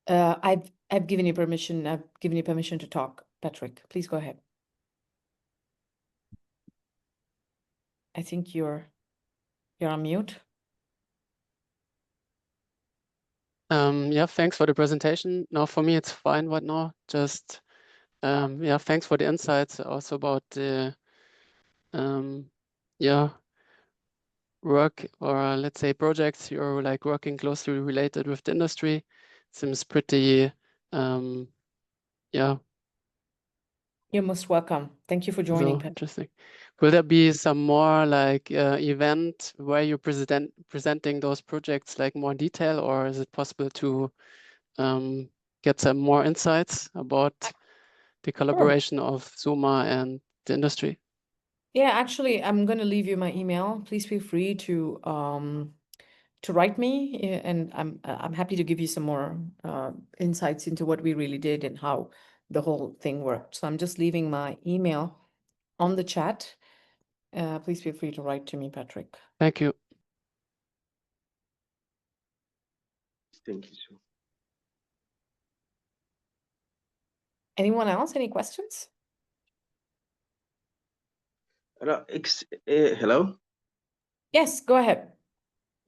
I've given you permission. I've given you permission to talk, Patrick. Please go ahead. I think you're on mute. Yeah, thanks for the presentation. Now for me, it's fine right now. Just, yeah, thanks for the insights also about the, yeah, work, or let's say projects you're like working closely related with the industry. Seems pretty, yeah. You're most welcome. Thank you for joining, So interesting. Will there be some more like event where you're presenting those projects like more detail, or is it possible to get some more insights about the collaboration of SUMA and the industry? Yeah, actually, I'm going to leave you my email. Please feel free to write me, and I'm happy to give you some more insights into what we really did and how the whole thing worked. So I'm just leaving my email on the chat. Please feel free to write to me, Patrick. Thank you. Thank you, sir. Anyone else? Any questions? Hello. Yes, go ahead.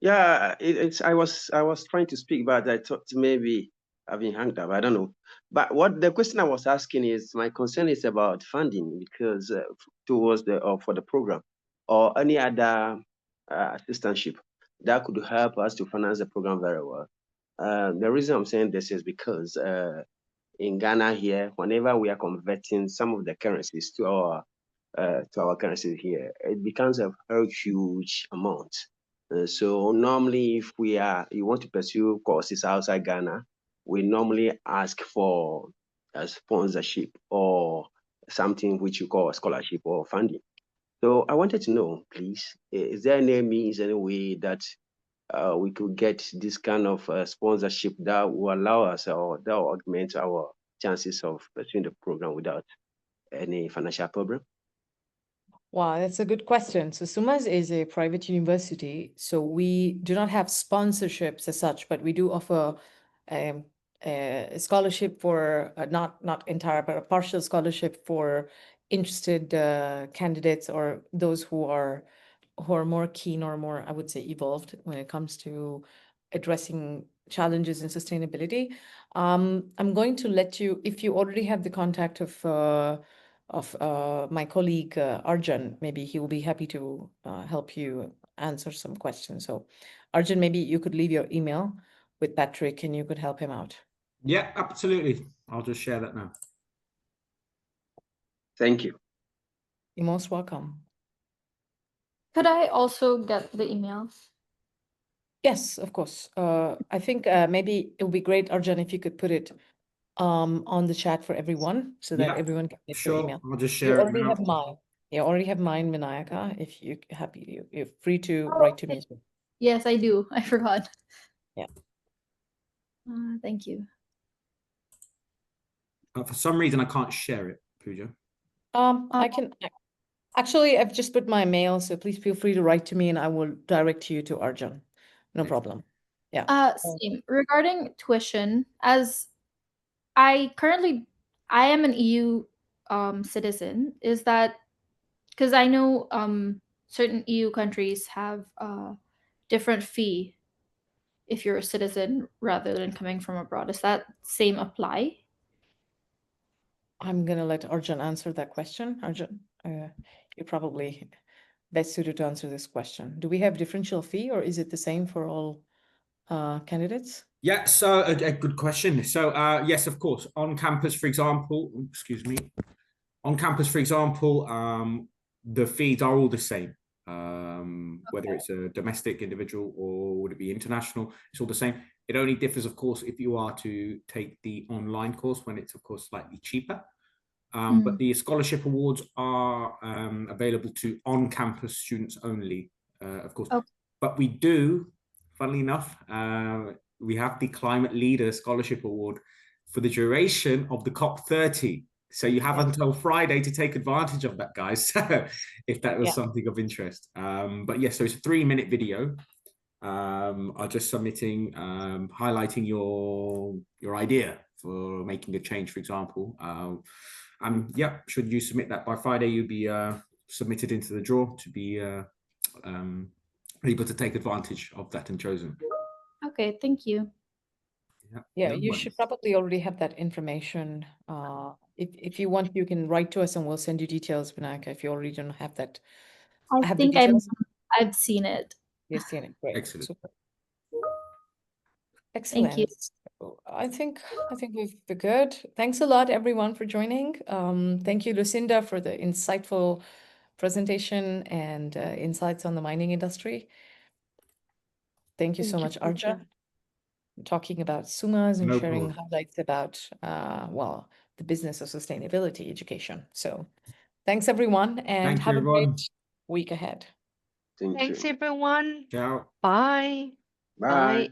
Yeah, I was trying to speak, but I thought maybe I've been hanged up. I don't know. But what the question I was asking is, my concern is about funding, because towards for the program or any other assistantship that could help us to finance the program very well. The reason I'm saying this is because in Ghana here, whenever we are converting some of the currencies to our currency here, it becomes a very huge amount. So normally, if you want to pursue courses outside Ghana, we normally ask for a sponsorship or something which you call a scholarship or funding. So I wanted to know, please, is there any means, any way that we could get this kind of sponsorship that will allow us, or that will augment our chances of pursuing the program without any financial problem? Wow, that's a good question. So SUMAS is a private university, so we do not have sponsorships as such, but we do offer a scholarship for not entire, but a partial scholarship for interested candidates, or those who are more keen or more, I would say, evolved when it comes to addressing challenges in sustainability. I'm going to let you, if you already have the contact of my colleague Arjun, maybe he will be happy to help you answer some questions. So Arjun, maybe you could leave your email with Patrick and you could help him out. Yeah, absolutely. I'll just share that now. Thank you. You're most welcome. Could I also get the emails? Yes, of course. I think maybe it would be great, Arjun, if you could put it on the chat for everyone so that everyone can get your email. I'll just You share it already now. have mine. You already have mine, Vinayaka. If you're happy, you're free to write to me. Yes, I do. I forgot. Yeah. Thank you. For some reason, I can't share it, Pooja. I can actually, I've just put my mail, so please feel free to write to me and I will direct you to Arjun. No problem. Yeah. Same. Regarding tuition, as I am an EU citizen, is that because I know certain EU countries have different fee if you're a citizen rather than coming from abroad. Does that same apply? I'm gonna let Arjun answer that question. Arjun, you're probably best suited to answer this question. Do we have differential fee or is it the same for all candidates? Yeah, so a good question. So yes, of course, on campus, for example, excuse me, on campus, for example, the fees are all the same. Whether it's a domestic individual or would it be international, it's all the same. It only differs, of course, if you are to take the online course when it's, of course, slightly cheaper. But the scholarship awards are available to on-campus students only, of course. Okay. But we do, funnily enough, we have the Climate Leader Scholarship Award for the duration of the COP30. So you have until Friday to take advantage of that, guys, if that was something of interest. But yes, so it's a 3-minute video. Are just submitting, highlighting your idea for making a change, for example. And yeah, should you submit that by Friday, you'll be submitted into the draw to be able to take advantage of that and chosen. Okay, thank you. Yeah, you should probably already have that information. If you want, you can write to us and we'll send you details, Vinayaka, if you already don't have that. I think I've seen it. You've seen it. Great. Excellent. Super. Excellent. Thank you. So I think we're good. Thanks a lot, everyone, for joining. Thank you, Lucinda, for the insightful presentation and insights on the mining industry. Thank you so much, Arjun, talking about SUMAS and sharing highlights about, well, the business of sustainability education. So thanks, everyone, and have a great week ahead. Thanks, everyone. Ciao. Bye. Bye. Bye.